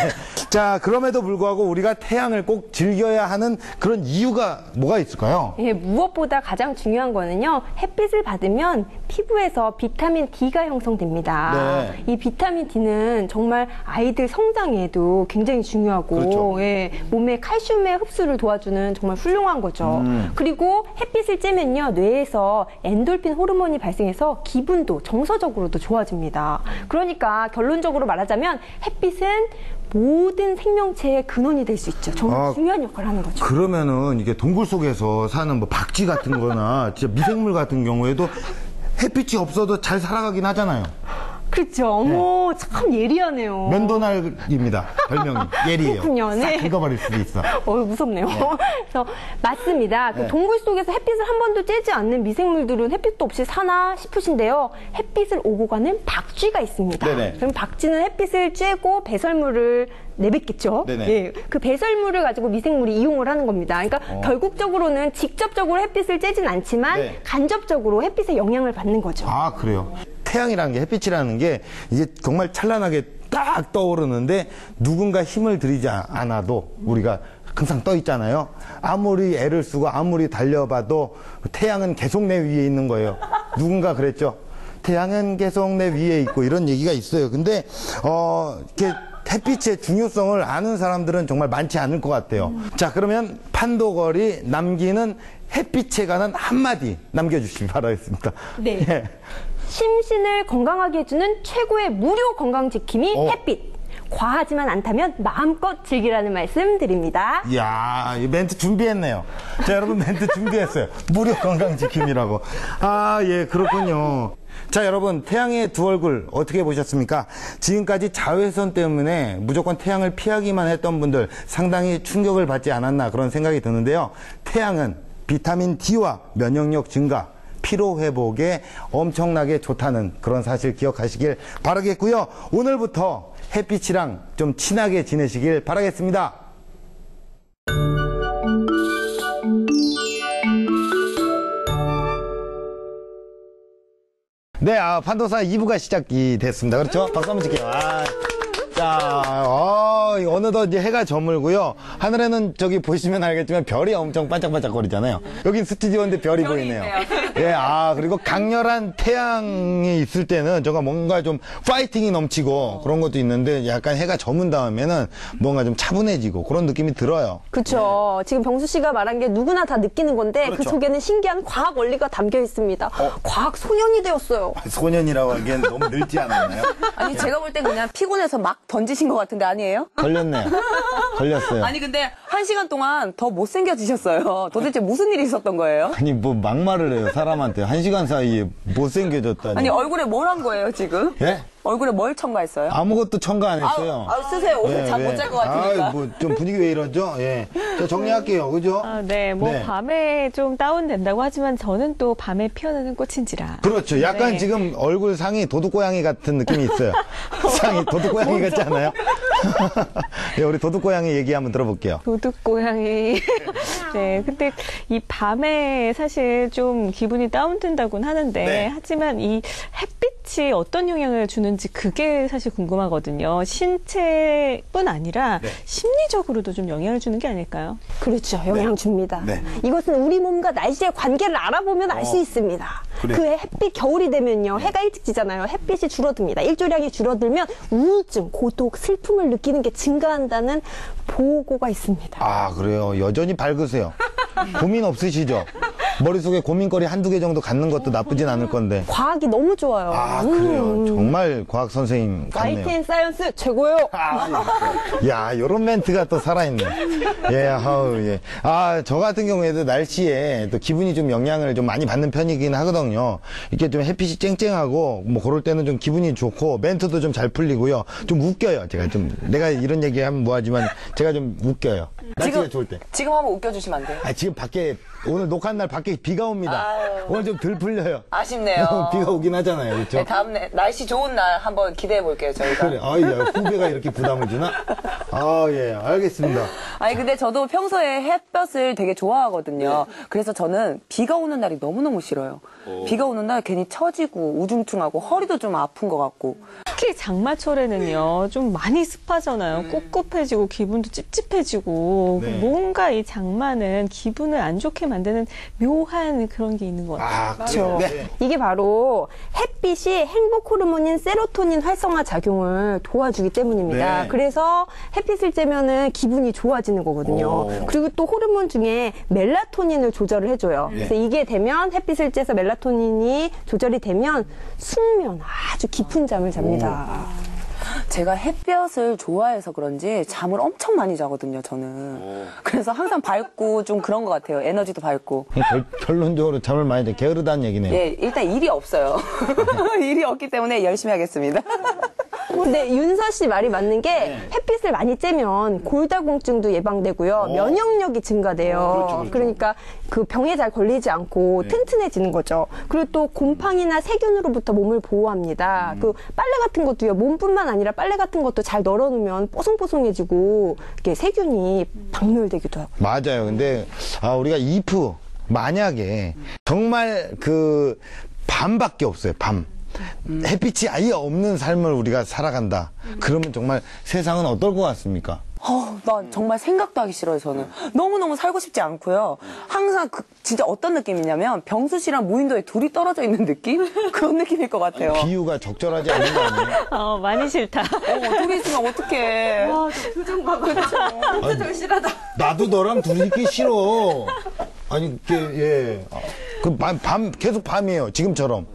자, 그럼에도 불구하고 우리가 태양을 꼭 즐겨야 하는 그런 이유가 뭐가 있을까요? 예, 무엇보다 가장 중요한 거는요. 햇빛을 받으면 피부에서 비타민 D가 형성됩니다. 네. 이 비타민 D는 정말 아이들 성장에도 굉장히 중요하고 그렇죠. 예, 몸의 칼슘의 흡수를 도와주는 정말 훌륭한 거죠. 그리고 햇빛을 쬐면요. 뇌에서 엔돌핀 호르몬이 발생해서 기분도 정서적으로도 좋아집니다. 그러니까 결론적으로 말하자면 햇빛은 모든 생명체의 근원이 될 수 있죠. 정말 중요한 역할을 하는 거죠. 그러면은 이게 동굴 속에서 사는 뭐 박쥐 같은 거나 진짜 미생물 같은 경우에도 햇빛이 없어도 잘 살아가긴 하잖아요. 그렇죠. 어머, 참 예리하네요. 면도날입니다. 별명이. 예리해요. 그렇군요. 네. 싹 긁어버릴 수도 있어. 무섭네요. 그래서 맞습니다. 네. 그 동굴 속에서 햇빛을 한 번도 쬐지 않는 미생물들은 햇빛도 없이 사나 싶으신데요. 햇빛을 오고 가는 박쥐가 있습니다. 네네. 그럼 박쥐는 햇빛을 쬐고 배설물을 내뱉겠죠. 네네. 예, 그 배설물을 가지고 미생물이 이용을 하는 겁니다. 그러니까 결국적으로는 직접적으로 햇빛을 쬐진 않지만 네. 간접적으로 햇빛의 영향을 받는 거죠. 아, 그래요? 태양이라는 게, 햇빛이라는 게 이게 정말 찬란하게 딱 떠오르는데 누군가 힘을 들이지 않아도 우리가 항상 떠 있잖아요. 아무리 애를 쓰고 아무리 달려봐도 태양은 계속 내 위에 있는 거예요. 누군가 그랬죠. 태양은 계속 내 위에 있고 이런 얘기가 있어요. 근데 이렇게 햇빛의 중요성을 아는 사람들은 정말 많지 않을 것 같아요. 자, 그러면 판도걸이 남기는 햇빛에 관한 한마디 남겨주시기 바라겠습니다. 네. 예. 심신을 건강하게 해주는 최고의 무료 건강지킴이 햇빛. 과하지만 않다면 마음껏 즐기라는 말씀 드립니다. 이야, 이 멘트 준비했네요. 자, 여러분 멘트 준비했어요. 무료 건강지킴이라고. 아, 예, 그렇군요. 자, 여러분, 태양의 두 얼굴 어떻게 보셨습니까? 지금까지 자외선 때문에 무조건 태양을 피하기만 했던 분들 상당히 충격을 받지 않았나 그런 생각이 드는데요. 태양은 비타민 D와 면역력 증가, 피로 회복에 엄청나게 좋다는 그런 사실 기억하시길 바라겠고요. 오늘부터 햇빛이랑 좀 친하게 지내시길 바라겠습니다. 네, 판도사 2부가 시작이 됐습니다. 그렇죠? 박수 한번 칠게요. 자, 어느덧 이제 해가 저물고요. 하늘에는 저기 보시면 알겠지만 별이 엄청 반짝반짝거리잖아요. 여긴 스튜디오인데 별이 보이네요. 예, 그리고 강렬한 태양이 있을 때는 저가 뭔가 좀 파이팅이 넘치고 그런 것도 있는데 약간 해가 저문 다음에는 뭔가 좀 차분해지고 그런 느낌이 들어요. 그렇죠. 지금 병수 씨가 말한 게 누구나 다 느끼는 건데 그 속에는 신기한 과학 원리가 담겨 있습니다. 과학 소년이 되었어요. 소년이라고 하기엔 너무 늙지 않았나요? 아니, 제가 볼 땐 그냥 피곤해서 막 던지신 것 같은데 아니에요? 걸렸네요. 걸렸어요. 아니, 근데 1시간 동안 더 못생겨지셨어요. 도대체 무슨 일이 있었던 거예요? 아니, 뭐 막말을 해요, 사람한테. 1시간 사이에 못생겨졌다니. 아니, 얼굴에 뭘 한 거예요, 지금? 예? 얼굴에 뭘 첨가했어요? 아무것도 첨가 안 했어요. 쓰세요. 오늘 잠 못 잘 것 같으니까. 뭐 좀 분위기 왜 이러죠? 예. 자, 정리할게요. 그죠? 네, 밤에 좀 다운된다고 하지만 저는 또 밤에 피어나는 꽃인지라. 그렇죠. 약간 네. 지금 얼굴 상이 도둑고양이 같은 느낌이 있어요. 상이 도둑고양이 같지 않아요? 네, 우리 도둑고양이 얘기 한번 들어볼게요. 도둑고양이. 네, 근데 이 밤에 사실 좀 기분이 다운된다고는 하는데, 네. 하지만 이 햇빛이 어떤 영향을 주는지 그게 사실 궁금하거든요. 신체뿐 아니라 심리적으로도 좀 영향을 주는 게 아닐까요? 그렇죠. 영향 줍니다. 네. 이것은 우리 몸과 날씨의 관계를 알아보면 알 수 있습니다. 그래. 그 햇빛 겨울이 되면요. 해가 일찍 지잖아요. 햇빛이 줄어듭니다. 일조량이 줄어들면 우울증, 고독, 슬픔을 느끼는 게 증가한다는 보고가 있습니다. 그래요. 여전히 밝으세요. 고민 없으시죠? 머릿속에 고민거리 한두 개 정도 갖는 것도 나쁘진 않을 건데. 과학이 너무 좋아요. 그래요. 정말 과학 선생님 같네요. YTN 사이언스 최고예요. 야, 요런 멘트가 또 살아있네. 예, 예. 저 같은 경우에도 날씨에 또 기분이 좀 영향을 좀 많이 받는 편이긴 하거든요. 이렇게 좀 햇빛이 쨍쨍하고, 뭐, 그럴 때는 좀 기분이 좋고, 멘트도 좀 잘 풀리고요. 좀 웃겨요. 제가 좀, 내가 이런 얘기 하면 뭐하지만, 제가 좀 웃겨요. 날씨가 좋을 때. 지금 한번 웃겨주시면 안 돼요? 지금 밖에, 오늘 녹화한 날 밖에 비가 옵니다. 오늘 좀 덜 풀려요. 아쉽네요. 비가 오긴 하잖아요. 그렇죠? 네, 다음 날씨 좋은 날 한번 기대해 볼게요, 저희가. 그래. 야, 후배가 이렇게 부담을 주나? 예, 알겠습니다. 아니, 근데 저도 평소에 햇볕을 되게 좋아하거든요. 그래서 저는 비가 오는 날이 너무너무 싫어요. 비가 오는 날 괜히 처지고 우중충하고 허리도 좀 아픈 것 같고. 특히 장마철에는요, 좀 많이 습하잖아요. 꿉꿉해지고 기분도 찝찝해지고 네. 뭔가 이 장마는 기분을 안 좋게 만드는 묘한 그런 게 있는 것 같아요. 그렇죠. 이게 바로 햇빛이 행복 호르몬인 세로토닌 활성화 작용을 도와주기 때문입니다. 네. 그래서 햇빛을 쬐면은 기분이 좋아지는 거거든요. 그리고 또 호르몬 중에 멜라토닌을 조절을 해줘요. 그래서 이게 되면 햇빛을 쬐서 멜라토닌이 조절이 되면 숙면 아주 깊은 잠을 잡니다. 제가 햇볕을 좋아해서 그런지 잠을 엄청 많이 자거든요, 저는. 그래서 항상 밝고 좀 그런 것 같아요. 에너지도 밝고. 결론적으로 잠을 많이 자, 게으르다는 얘기네요. 예, 일단 일이 없어요. 일이 없기 때문에 열심히 하겠습니다. 근데 윤서 씨 말이 맞는 게 햇빛을 많이 쬐면 골다공증도 예방되고요. 면역력이 증가돼요. 그러니까 그 병에 잘 걸리지 않고 튼튼해지는 거죠. 그리고 또 곰팡이나 세균으로부터 몸을 보호합니다. 그 빨래 같은 것도요. 몸뿐만 아니라 빨래 같은 것도 잘 널어놓으면 뽀송뽀송해지고 이렇게 세균이 박멸되기도 하고. 맞아요. 근데 우리가 만약에 정말 그 밤밖에 없어요. 밤. 햇빛이 아예 없는 삶을 우리가 살아간다. 그러면 정말 세상은 어떨 것 같습니까? 난 정말 생각도 하기 싫어요, 저는. 너무너무 살고 싶지 않고요. 항상 진짜 어떤 느낌이냐면 병수 씨랑 무인도에 둘이 떨어져 있는 느낌? 그런 느낌일 것 같아요. 비유가 적절하지 않은 거 아니에요? 많이 싫다. 둘이 있으면 어떡해. 와, 저 표정 봐. 진짜 절실하다. 나도 너랑 둘이 있기 싫어. 아니, 계속 밤이에요. 지금처럼.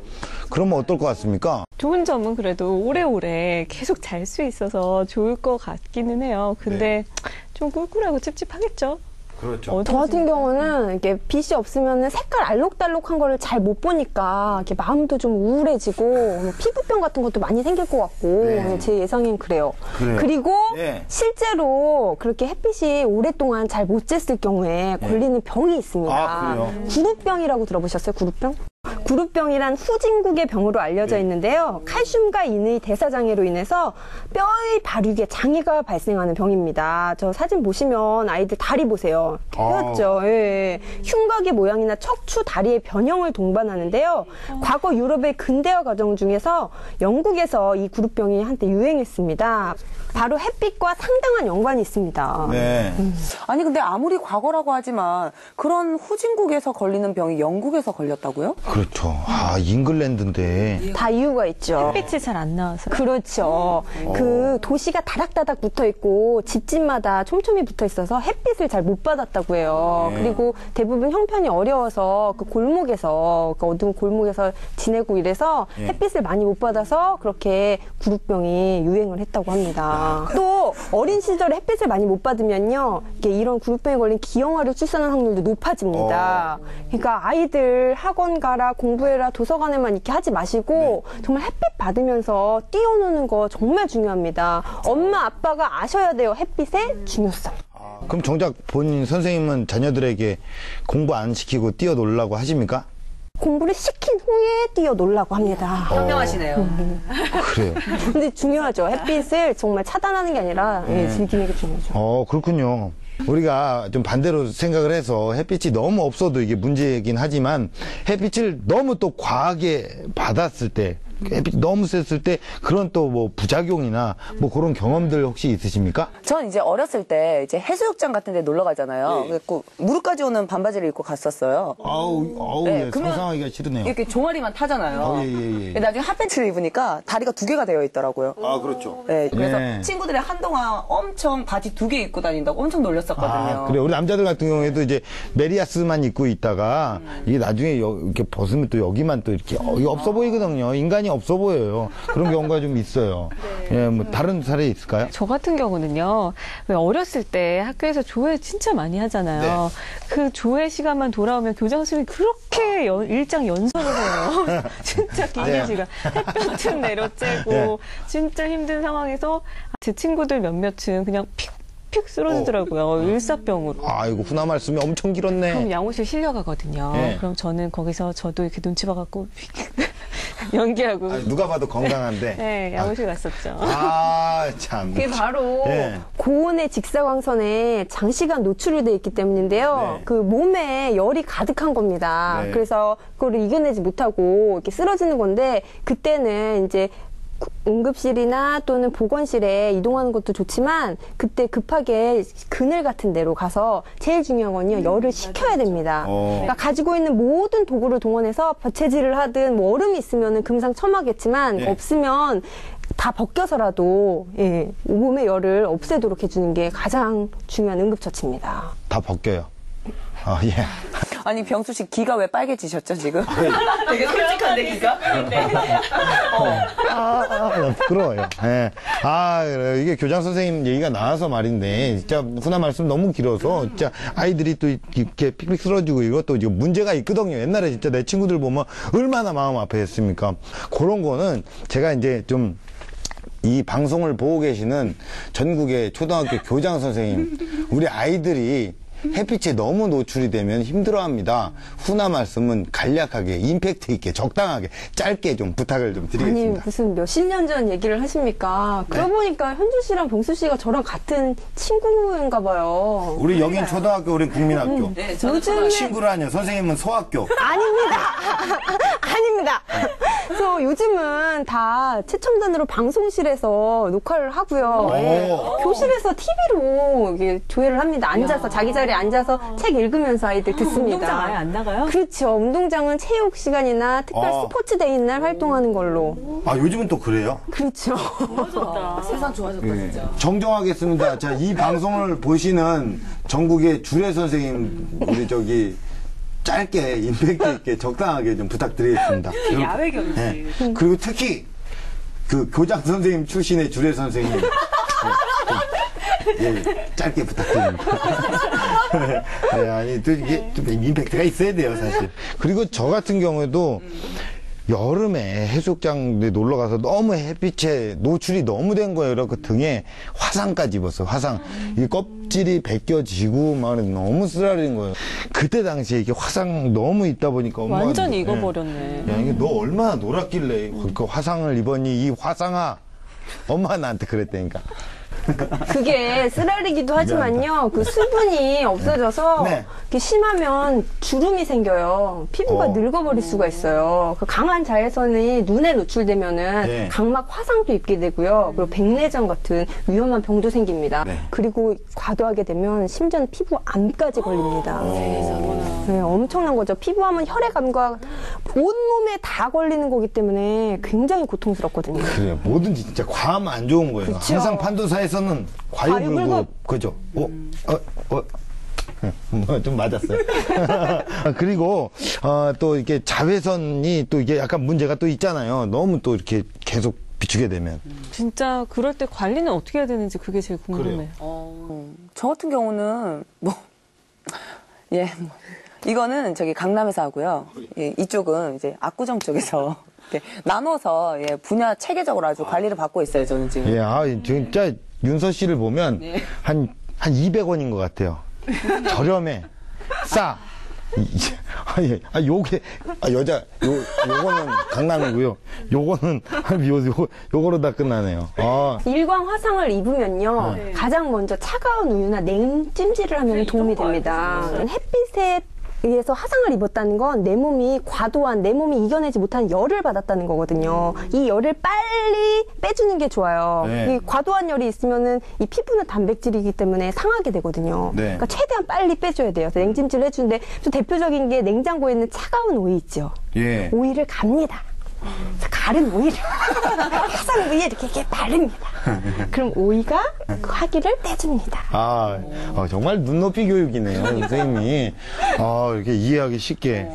그러면 어떨 것 같습니까? 좋은 점은 그래도 오래오래 계속 잘 수 있어서 좋을 것 같기는 해요. 근데 좀 꿀꿀하고 찝찝하겠죠? 그렇죠. 저 같은 경우는 이렇게 빛이 없으면 색깔 알록달록한 거를 잘 못 보니까 이렇게 마음도 좀 우울해지고 피부병 같은 것도 많이 생길 것 같고 제 예상엔 그래요. 그리고 실제로 그렇게 햇빛이 오랫동안 잘 못 쬐을 경우에 걸리는 병이 있습니다. 그래요? 구루병이라고 들어보셨어요? 구루병? 구루병이란 후진국의 병으로 알려져 있는데요. 칼슘과 인의 대사장애로 인해서 뼈의 발육에 장애가 발생하는 병입니다. 저 사진 보시면 아이들 다리 보세요. 뼈였죠. 예. 흉곽의 모양이나 척추, 다리의 변형을 동반하는데요. 과거 유럽의 근대화 과정 중에서 영국에서 이 구루병이 한때 유행했습니다. 바로 햇빛과 상당한 연관이 있습니다. 네. 아니 근데 아무리 과거라고 하지만 그런 후진국에서 걸리는 병이 영국에서 걸렸다고요? 그렇죠. 아, 잉글랜드인데. 다 이유가 있죠. 햇빛이 잘 안 나와서. 그렇죠. 그 도시가 다닥다닥 붙어 있고 집집마다 촘촘히 붙어 있어서 햇빛을 잘 못 받았다고 해요. 네. 그리고 대부분 형편이 어려워서 그 골목에서, 그 어두운 골목에서 지내고 이래서 네. 햇빛을 많이 못 받아서 그렇게 구루병이 유행을 했다고 합니다. 또 어린 시절에 햇빛을 많이 못 받으면요, 이런 구루병에 걸린 기형아를 출산할 확률도 높아집니다. 그러니까 아이들 학원 가라, 공부해라, 도서관에만 이렇게 하지 마시고 정말 햇빛 받으면서 뛰어노는 거 정말 중요합니다. 엄마, 아빠가 아셔야 돼요. 햇빛의 중요성. 그럼 정작 본인 선생님은 자녀들에게 공부 안 시키고 뛰어놀라고 하십니까? 공부를 시킨 후에 뛰어놀라고 합니다. 현명하시네요. 그래요. 근데 중요하죠. 햇빛을 정말 차단하는 게 아니라 즐기는 게 중요하죠. 그렇군요. 우리가 좀 반대로 생각을 해서 햇빛이 너무 없어도 이게 문제이긴 하지만 햇빛을 너무 또 과하게 받았을 때, 햇빛이 너무 셌을 때 그런 또 뭐 부작용이나 뭐 그런 경험들 혹시 있으십니까? 전 이제 어렸을 때 이제 해수욕장 같은 데 놀러 가잖아요. 그래서 무릎까지 오는 반바지를 입고 갔었어요. 예, 상상하기가 싫으네요. 이렇게 종아리만 타잖아요. 예. 나중에 핫팬츠를 입으니까 다리가 2개가 되어 있더라고요. 아, 그렇죠. 네, 그래서 네. 친구들이 한동안 엄청 바지 2개 입고 다닌다고 엄청 놀렸었거든요. 그래. 우리 남자들 같은 경우에도 이제 메리아스만 입고 있다가 이게 나중에 이렇게 벗으면 또 여기만 또 이렇게 없어 보이거든요. 인간이 없어 보여요. 그런 경우가 좀 있어요. 예, 뭐 다른 사례 있을까요? 저 같은 경우는요, 왜 어렸을 때 학교에서 조회 진짜 많이 하잖아요. 그 조회 시간만 돌아오면 교장 선생님이 그렇게 일장 연설을 해요. 진짜 긴 시간. 햇볕은 내려쬐고, 진짜 힘든 상황에서 제 친구들 몇몇은 그냥 픽 쓰러지더라고요. 일사병으로. 아이고, 훈화 말씀이 엄청 길었네. 그럼 양호실 실려가거든요. 그럼 저는 거기서 저도 이렇게 눈치 봐갖고 연기하고. 누가 봐도 건강한데. 네, 양호실 갔었죠. 아, 참. 그게 바로 고온의 직사광선에 장시간 노출이 돼 있기 때문인데요. 그 몸에 열이 가득한 겁니다. 그래서 그거를 이겨내지 못하고 이렇게 쓰러지는 건데, 그때는 이제 응급실이나 또는 보건실에 이동하는 것도 좋지만 그때 급하게 그늘 같은 데로 가서 제일 중요한 건요, 열을 식혀야 됩니다. 그러니까 가지고 있는 모든 도구를 동원해서 벼체질을 하든 뭐 얼음이 있으면 금상첨화겠지만 없으면 다 벗겨서라도 몸의 열을 없애도록 해주는 게 가장 중요한 응급처치입니다. 다 벗겨요. 예. 아니, 병수 씨 기가 왜 빨개지셨죠, 지금? 되게 솔직한데, 기가? 부끄러워요. 예. 이게 교장 선생님 얘기가 나와서 말인데, 진짜 훈화 말씀 너무 길어서, 진짜 아이들이 또 이렇게 픽픽 쓰러지고 이것도 이제 문제가 있거든요. 옛날에 진짜 내 친구들 보면 얼마나 마음 아파했습니까? 그런 거는 제가 이제 좀, 이 방송을 보고 계시는 전국의 초등학교 교장 선생님, 우리 아이들이 햇빛에 너무 노출이 되면 힘들어합니다. 훈화 말씀은 간략하게, 임팩트 있게, 적당하게, 짧게 좀 부탁을 좀 드리겠습니다. 아니, 무슨 몇십 년 전 얘기를 하십니까? 그러고 보니까 현주 씨랑 병수 씨가 저랑 같은 친구인가 봐요. 우리 여긴 초등학교, 우리 국민학교. 요즘에 친구라뇨. 선생님은 소학교. 아닙니다. 아닙니다. 그래서 요즘은 다 최첨단으로 방송실에서 녹화를 하고요. 교실에서 TV로 이게 조회를 합니다. 앉아서 자기 자리에 앉아서 책 읽으면서 아이들 듣습니다. 운동장 아예 안 나가요? 그렇죠. 운동장은 체육 시간이나 특별 스포츠 데이 날 활동하는 걸로. 요즘은 또 그래요? 그렇죠. 좋아졌다. 세상 좋아졌다, 진짜. 정정하겠습니다. 자, 이 방송을 보시는 전국의 주례 선생님, 우리 짧게, 임팩트 있게, 적당하게 좀 부탁드리겠습니다. 야외 경지. 그리고 특히, 그 교장 선생님 출신의 주례 선생님. 짧게 부탁드립니다. 아니, 또 이게 좀 임팩트가 있어야 돼요, 사실. 그리고 저 같은 경우에도 여름에 해수욕장 놀러 가서 너무 햇빛에 노출이 너무 된 거예요. 그래서 등에 화상까지 입었어요. 화상. 이 껍질이 벗겨지고 막 너무 쓰라린 거예요. 그때 당시에 이게 화상 너무 있다 보니까 완전 익어버렸네. 야, 이게 너 얼마나 놀았길래 그 화상을 입었니? 이 화상아. 엄마가 나한테 그랬다니까. 그게 쓰라리기도 하지만요. 그 수분이 없어져서 네. 이렇게 심하면 주름이 생겨요. 피부가 늙어버릴 수가 있어요. 그 강한 자외선이 눈에 노출되면은 네. 각막 화상도 입게 되고요. 그리고 백내장 같은 위험한 병도 생깁니다. 네. 그리고 과도하게 되면 심지어는 피부암까지 걸립니다. 네, 엄청난 거죠. 피부암은 혈액암과 온몸에 다 걸리는 거기 때문에 굉장히 고통스럽거든요. 그래, 뭐든지 진짜 과하면 안 좋은 거예요. 그쵸. 항상 판도사에서는 과유불급, 그죠? 좀 맞았어요. 그리고 또 이렇게 자외선이 또 이게 약간 문제가 또 있잖아요. 너무 또 이렇게 계속 비추게 되면. 진짜 그럴 때 관리는 어떻게 해야 되는지 그게 제일 궁금해요. 저 같은 경우는 이거는 저기 강남에서 하고요. 예, 이쪽은 이제 압구정 쪽에서 이렇게 나눠서 분야 체계적으로 아주 관리를 받고 있어요. 저는 지금. 예, 진짜 윤서 씨를 보면 한 200원인 것 같아요. 저렴해, 싸. 요거는 강남이고요. 요거는 요거로 다 끝나네요. 일광 화상을 입으면요. 가장 먼저 차가운 우유나 냉찜질을 하면 도움이 됩니다. 햇빛에 의해서 화상을 입었다는 건 내 몸이 과도한, 내 몸이 이겨내지 못하는 열을 받았다는 거거든요. 이 열을 빨리 빼주는 게 좋아요. 네. 이 과도한 열이 있으면은 이 피부는 단백질이기 때문에 상하게 되거든요. 네. 그러니까 최대한 빨리 빼줘야 돼요. 그래서 냉찜질을 해주는데 좀 대표적인 게 냉장고에 있는 차가운 오이 있죠. 예. 오이를 갑니다. 그래서 가른 오이를 화상 위에 이렇게 바릅니다. 그럼 오이가 그 화기를 빼줍니다. 정말 눈높이 교육이네요, 선생님이. 이렇게 이해하기 쉽게.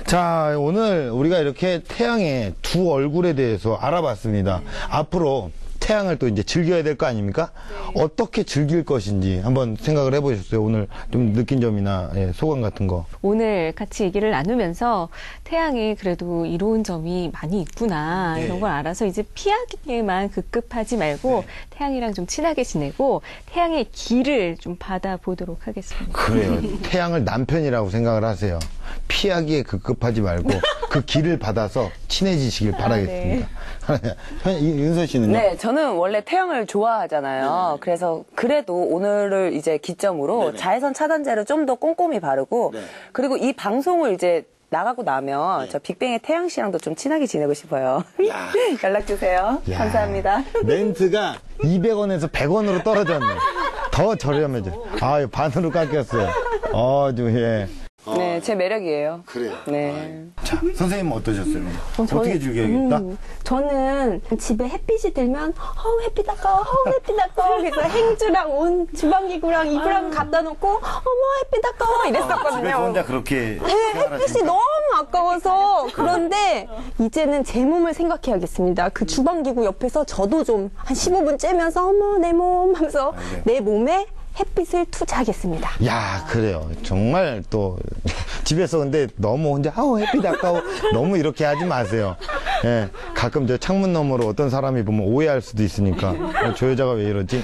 자, 오늘 우리가 이렇게 태양의 두 얼굴에 대해서 알아봤습니다. 앞으로 태양을 또 이제 즐겨야 될 거 아닙니까? 어떻게 즐길 것인지 한번 생각을 해보셨어요? 오늘 좀 느낀 점이나 소감 같은 거. 오늘 같이 얘기를 나누면서 태양이 그래도 이로운 점이 많이 있구나 이런 걸 알아서 이제 피하기에만 급급하지 말고 태양이랑 좀 친하게 지내고 태양의 길을 좀 받아보도록 하겠습니다. 그래요. 태양을 남편이라고 생각을 하세요. 피하기에 급급하지 말고 그 길을 받아서 친해지시길 바라겠습니다. 윤서 씨는요? 네, 저는 원래 태양을 좋아하잖아요. 그래서 그래도 오늘을 이제 기점으로 자외선 차단제를 좀 더 꼼꼼히 바르고 그리고 이 방송을 이제 나가고 나면 저 빅뱅의 태양 씨랑도 좀 친하게 지내고 싶어요. 연락 주세요. 감사합니다. 멘트가 200원에서 100원으로 떨어졌네. 더 저렴해져. 반으로 깎였어요. 네, 제 매력이에요. 그래요. 네. 자, 선생님은 어떠셨어요? 어떻게 즐겨야겠다? 저는 집에 햇빛이 들면 햇빛 아까워, 햇빛 아까워. 그래서 행주랑 온 주방기구랑 이불랑 갖다 놓고 어머 햇빛 아까워 이랬었거든요. 집에서 혼자 그렇게 햇빛이 너무 아까워서. 그런데 이제는 제 몸을 생각해야겠습니다. 그 주방기구 옆에서 저도 좀 한 15분 쬐면서 어머 내 몸 하면서 내 몸에 햇빛을 투자하겠습니다. 야, 그래요. 정말 또 집에서 근데 너무 혼자 햇빛 아까워 너무 이렇게 하지 마세요. 가끔 저 창문 너머로 어떤 사람이 보면 오해할 수도 있으니까 저 여자가 왜 이러지?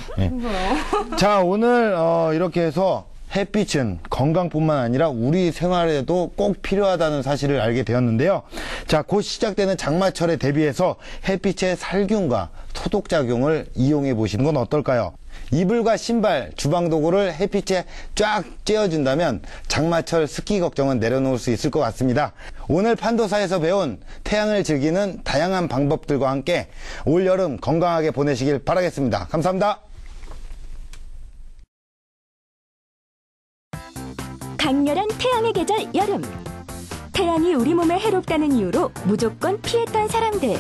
자, 오늘 이렇게 해서 햇빛은 건강뿐만 아니라 우리 생활에도 꼭 필요하다는 사실을 알게 되었는데요. 자, 곧 시작되는 장마철에 대비해서 햇빛의 살균과 소독작용을 이용해 보시는 건 어떨까요? 이불과 신발, 주방도구를 햇빛에 쫙 쬐어준다면 장마철 습기 걱정은 내려놓을 수 있을 것 같습니다. 오늘 판도사에서 배운 태양을 즐기는 다양한 방법들과 함께 올여름 건강하게 보내시길 바라겠습니다. 감사합니다. 강렬한 태양의 계절 여름. 태양이 우리 몸에 해롭다는 이유로 무조건 피했던 사람들.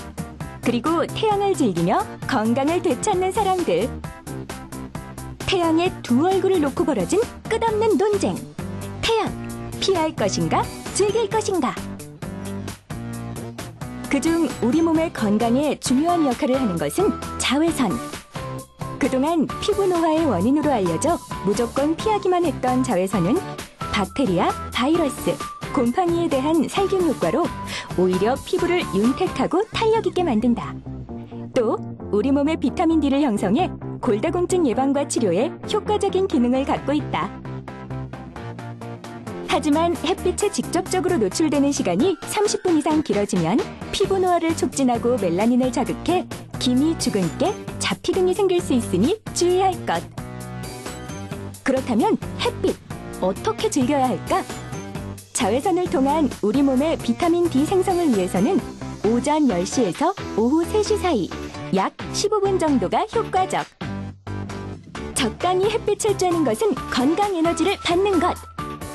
그리고 태양을 즐기며 건강을 되찾는 사람들. 태양의 두 얼굴을 놓고 벌어진 끝없는 논쟁. 태양, 피할 것인가, 즐길 것인가. 그중 우리 몸의 건강에 중요한 역할을 하는 것은 자외선. 그동안 피부 노화의 원인으로 알려져 무조건 피하기만 했던 자외선은 박테리아, 바이러스, 곰팡이에 대한 살균 효과로 오히려 피부를 윤택하고 탄력 있게 만든다. 또 우리 몸의 비타민 D를 형성해 골다공증 예방과 치료에 효과적인 기능을 갖고 있다. 하지만 햇빛에 직접적으로 노출되는 시간이 30분 이상 길어지면 피부 노화를 촉진하고 멜라닌을 자극해 기미, 주근깨, 잡티 등이 생길 수 있으니 주의할 것. 그렇다면 햇빛 어떻게 즐겨야 할까? 자외선을 통한 우리 몸의 비타민 D 생성을 위해서는 오전 10시에서 오후 3시 사이 약 15분 정도가 효과적. 적당히 햇빛을 쬐는 것은 건강 에너지를 받는 것.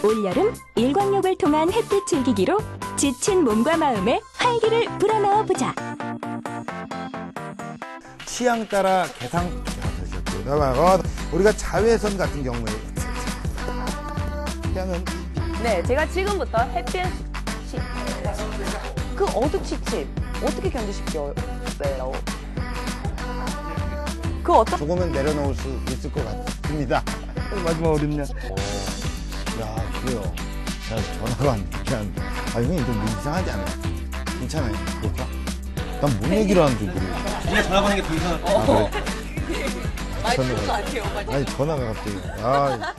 올여름 일광욕을 통한 햇빛 즐기기로 지친 몸과 마음에 활기를 불어넣어 보자. 취향 따라 우리가 자외선 같은 경우에 태양은 네, 제가 지금부터 햇빛 그 어두치침 어떻게 견디실게요? 그 어떤 조금은 내려놓을 수 있을 것 같습니다. 마지막 어렵냐? 야, 그래요. 자, 전화가 안 되면 형님 좀 이상하지 않아요? 괜찮아요? 그럴까? 난 뭔 얘기를 하는지 모르겠어. 그냥 전화 받는 게 더 이상할 것 아, 같아요. 그래? 많이 좋은 거 같아요. 아니, 전화가 갑자기. 아.